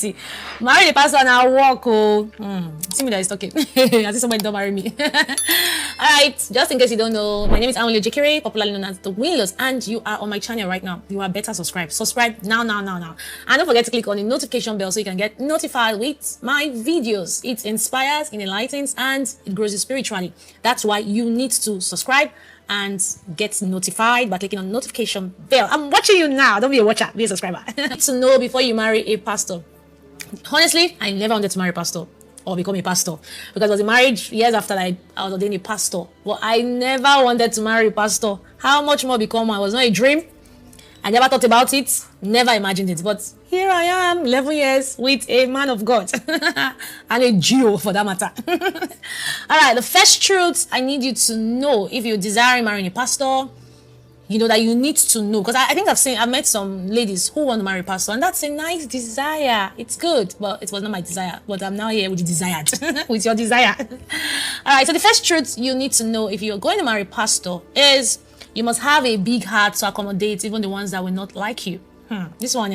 responsibility. Marry the pastor and I'll walk. Oh, see me that is talking. I see somebody don't marry me. All right, just in case you don't know, my name is Only Jekere, popularly known as the Winlos, and you are on my channel right now. You are better subscribe. Subscribe now. And don't forget to click on the notification bell so you can get notified with my videos. It inspires, it enlightens, and it grows you spiritually. That's why you need to subscribe and get notified by clicking on the notification bell. I'm watching you now. Don't be a watcher, be a subscriber. To know before you marry a pastor. Honestly, I never wanted to marry a pastor or become a pastor, because I was in marriage years after I was ordained a pastor. But I never wanted to marry a pastor. How much more become one? It was not a dream. I never thought about it, never imagined it. But here I am, 11 years with a man of God and a Geo for that matter. All right, the first truth I need you to know if you desire marrying a pastor, you know that you need to know, because I think I've met some ladies who want to marry a pastor, and that's a nice desire. It's good, but it was not my desire. But I'm now here with the desired, with your desire. All right, so the first truth you need to know if you're going to marry a pastor is you must have a big heart to accommodate even the ones that will not like you. This one,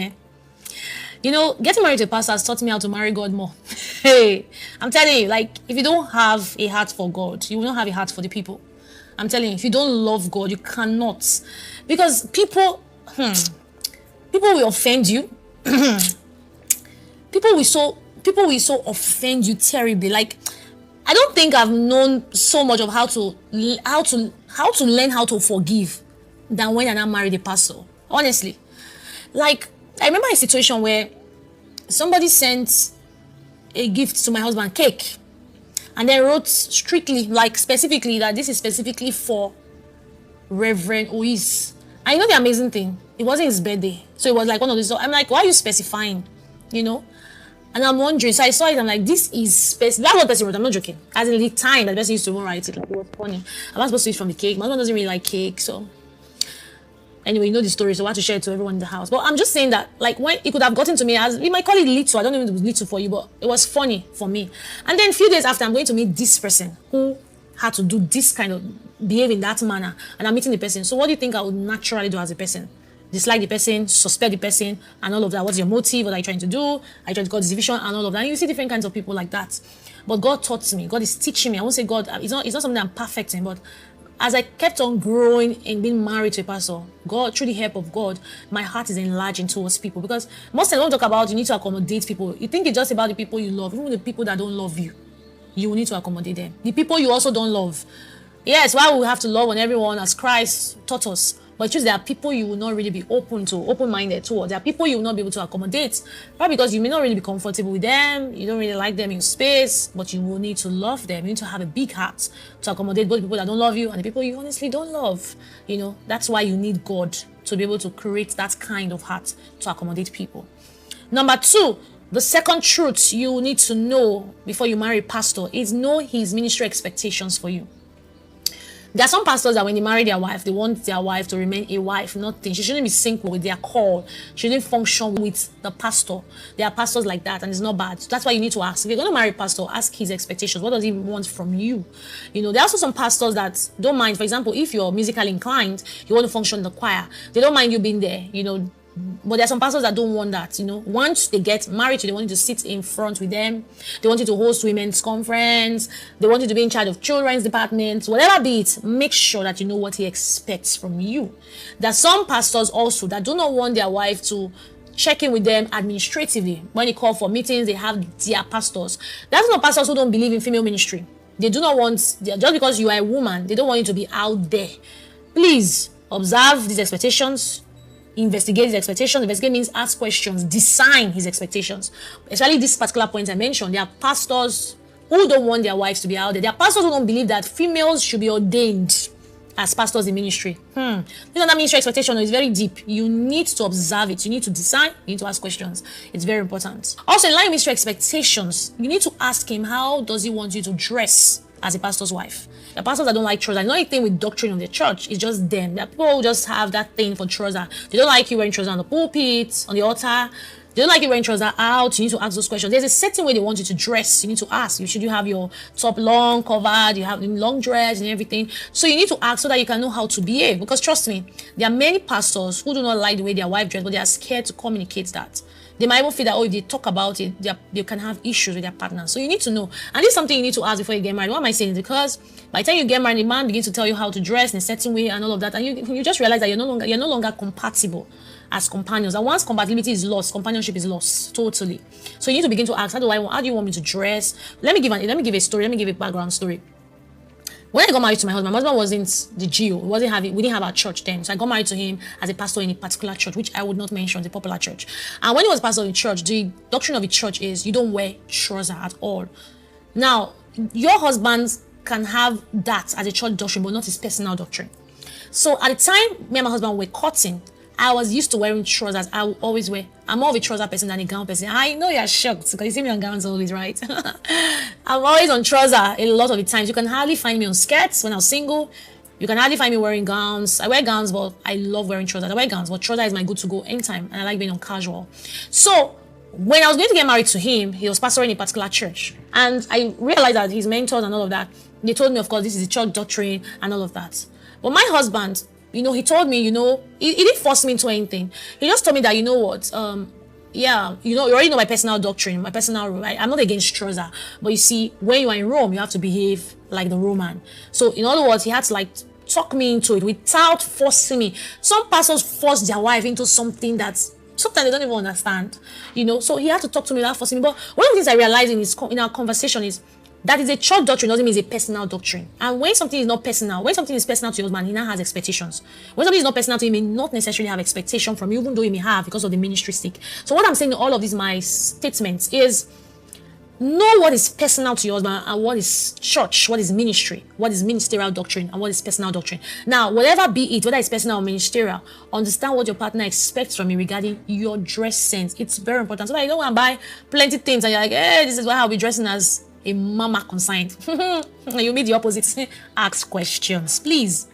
you know, getting married to a pastor has taught me how to marry God more. Hey, I'm telling you, like, if you don't have a heart for God, you will not have a heart for the people. I'm telling you, if you don't love God, you cannot. Because people will offend you. people will so offend you terribly. Like, I don't think I've known so much of how to learn how to forgive than when I married a pastor. Honestly. Like, I remember a situation where somebody sent a gift to my husband, cake, and then wrote strictly, like specifically, that this is specifically for Reverend Ois. And you know the amazing thing? It wasn't his birthday. So it was like one of these. I'm like, why are you specifying? You know? And I'm wondering. So I saw it. I'm like, this is specific. That's what the person wrote. I'm not joking. As in the time that the person used to write it. Like, it was funny. I'm not supposed to eat from the cake. My husband doesn't really like cake. So anyway, you know the story. So I want to share it to everyone in the house. But I'm just saying that, like, when it could have gotten to me, as we might call it little. I don't know if it was little for you, but it was funny for me. And then a few days after, I'm going to meet this person who had to do this kind of behave in that manner. And I'm meeting the person. So what do you think I would naturally do as a person? Dislike the person, suspect the person, and all of that. What's your motive? What are you trying to do? Are you trying to cause division and all of that? And you see different kinds of people like that. But God taught me. God is teaching me. I won't say God. It's not something I'm perfect in, but as I kept on growing and being married to a pastor, God, through the help of God, my heart is enlarging towards people. Because most times when we talk about you need to accommodate people, you think it's just about the people you love. Even the people that don't love you, you will need to accommodate them. The people you also don't love. Yes, why we have to love on everyone as Christ taught us. But there are people you will not really be open-minded towards. There are people you will not be able to accommodate. Probably because you may not really be comfortable with them. You don't really like them in space. But you will need to love them. You need to have a big heart to accommodate both people that don't love you and the people you honestly don't love. You know, that's why you need God to be able to create that kind of heart to accommodate people. Number two, the second truth you need to know before you marry a pastor is know his ministry expectations for you. There are some pastors that when they marry their wife, they want their wife to remain a wife, nothing. She shouldn't be synced with their call. She shouldn't function with the pastor. There are pastors like that, and it's not bad. So that's why you need to ask. If you're going to marry a pastor, ask his expectations. What does he want from you? You know, there are also some pastors that don't mind. For example, if you're musically inclined, you want to function in the choir. They don't mind you being there, you know. But there are some pastors that don't want that, you know. Once they get married, they want you to sit in front with them. They want you to host women's conference. They want you to be in charge of children's departments. Whatever be it, make sure that you know what he expects from you. There are some pastors also that do not want their wife to check in with them administratively. When they call for meetings, they have their pastors. That's not pastors who don't believe in female ministry. They do not want, just because you are a woman, they don't want you to be out there. Please observe these expectations. Investigate his expectations. Investigate means ask questions, design his expectations. Especially this particular point I mentioned, there are pastors who don't want their wives to be out there. There are pastors who don't believe that females should be ordained as pastors in ministry. This is not ministry expectation. It's very deep. You need to observe it. You need to design. You need to ask questions. It's very important. Also, in line with ministry expectations, you need to ask him, how does he want you to dress as a pastor's wife? The pastors that don't like trousers, not anything with doctrine of the church, it's just them. There are people who just have that thing for trousers. They don't like you wearing trousers on the pulpit, on the altar. They don't like you wearing trousers out. You need to ask those questions. There's a certain way they want you to dress. You need to ask. Should you have your top long covered? You have long dress and everything. So you need to ask so that you can know how to behave. Because trust me, there are many pastors who do not like the way their wife dress, but they are scared to communicate that. They might even feel that, oh, if they talk about it, they can have issues with their partner. So you need to know. And this is something you need to ask before you get married. What am I saying? Because by the time you get married, the man begins to tell you how to dress in a certain way and all of that. And you just realize that you're no longer compatible as companions. And once compatibility is lost, companionship is lost totally. So you need to begin to ask, how do you want me to dress? Let me give a story. Let me give a background story. When I got married to my husband wasn't the GO. We didn't have our church then. So I got married to him as a pastor in a particular church, which I would not mention, the popular church. And when he was pastor in church, the doctrine of the church is you don't wear trousers at all. Now, your husband can have that as a church doctrine, but not his personal doctrine. So at the time, me and my husband were courting, I was used to wearing trousers. I'm more of a trouser person than a gown person. I know you're shocked because you see me on gowns always, right? I'm always on trouser a lot of the times. You can hardly find me on skirts when I was single. You can hardly find me wearing gowns. I wear gowns, but I love wearing trousers. I wear gowns, but trouser is my go-to-go anytime, and I like being on casual. So when I was going to get married to him, he was pastoring a particular church, and I realized that his mentors and all of that, they told me, of course, this is the church doctrine and all of that. But my husband, he told me, he didn't force me into anything. He just told me that, you already know my personal doctrine, my personal rule. I'm not against trouser, but you see, when you are in Rome, you have to behave like the Roman. So in other words, he had to talk me into it without forcing me. Some pastors force their wife into something that sometimes they don't even understand, So he had to talk to me without forcing me. But one of the things I realized in our conversation is that is a church doctrine doesn't mean it's a personal doctrine. And when something is not personal, when something is personal to your husband, he now has expectations. When something is not personal to him, he may not necessarily have expectation from you, even though he may have because of the ministry stick. So what I'm saying in all of these my statements is know what is personal to your husband and what is church, what is ministry, what is ministerial doctrine, and what is personal doctrine. Now, whatever be it, whether it's personal or ministerial, understand what your partner expects from you regarding your dress sense. It's very important. So that you don't want to buy plenty things and you're like, hey, this is why I'll be dressing as a mama consigned. You meet the opposite. Ask questions, please.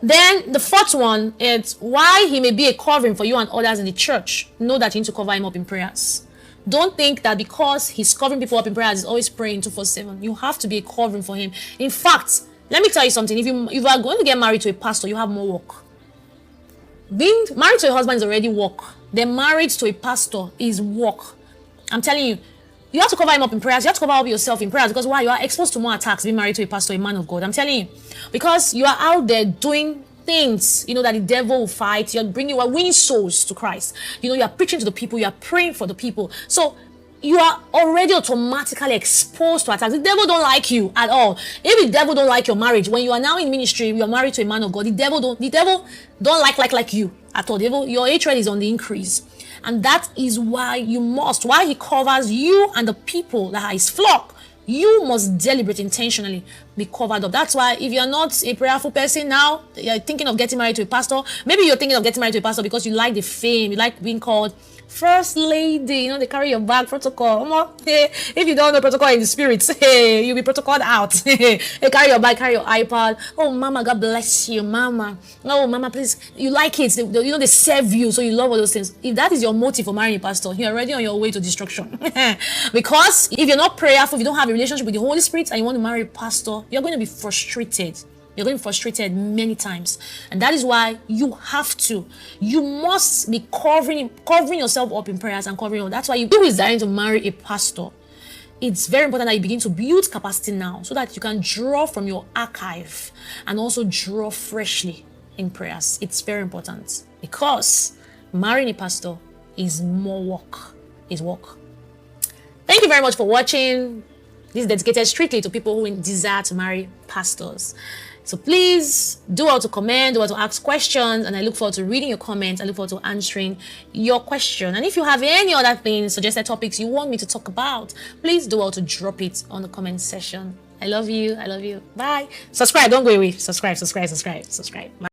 Then the fourth one is why he may be a covering for you and others in the church. Know that you need to cover him up in prayers. Don't think that because he's covering people up in prayers, he's always praying 24/7. You have to be a covering for him. In fact, let me tell you something. If you are going to get married to a pastor, you have more work. Being married to a husband is already work. Then married to a pastor is work. I'm telling you. You have to cover him up in prayers. You have to cover up yourself in prayers because why? You are exposed to more attacks being married to a pastor, a man of God. I'm telling you. Because you are out there doing things, that the devil will fight. You are winning souls to Christ. You are preaching to the people. You are praying for the people. So you are already automatically exposed to attacks. The devil don't like you at all. If the devil don't like your marriage, when you are now in ministry, you are married to a man of God, the devil don't like you at all. Your hatred is on the increase. And that is why he covers you and the people that are his flock. You must deliberate intentionally be covered up. That's why if you're not a prayerful person now, you're thinking of getting married to a pastor. Maybe you're thinking of getting married to a pastor because you like the fame, you like being called first lady, they carry your bag protocol. Hey, if you don't know protocol in the spirit, hey, you'll be protocoled out. Hey, carry your bag, carry your iPad. Oh, mama, God bless you, mama. Oh, mama, please. You like it. They serve you, so you love all those things. If that is your motive for marrying a pastor, you're already on your way to destruction. Because if you're not prayerful, if you don't have a relationship with the Holy Spirit and you want to marry a pastor, you're going to be frustrated. You're going to be frustrated many times. And that is why you must be covering yourself up in prayers and covering up. That's why you is desiring to marry a pastor. It's very important that you begin to build capacity now so that you can draw from your archive and also draw freshly in prayers. It's very important because marrying a pastor is more work. It's work. Thank you very much for watching. This is dedicated strictly to people who desire to marry pastors. So please do well to comment, do well to ask questions, and I look forward to reading your comments. I look forward to answering your question. And if you have any other things, suggested topics you want me to talk about, please do well to drop it on the comment section. I love you. I love you. Bye. Subscribe. Don't go away. Subscribe. Bye.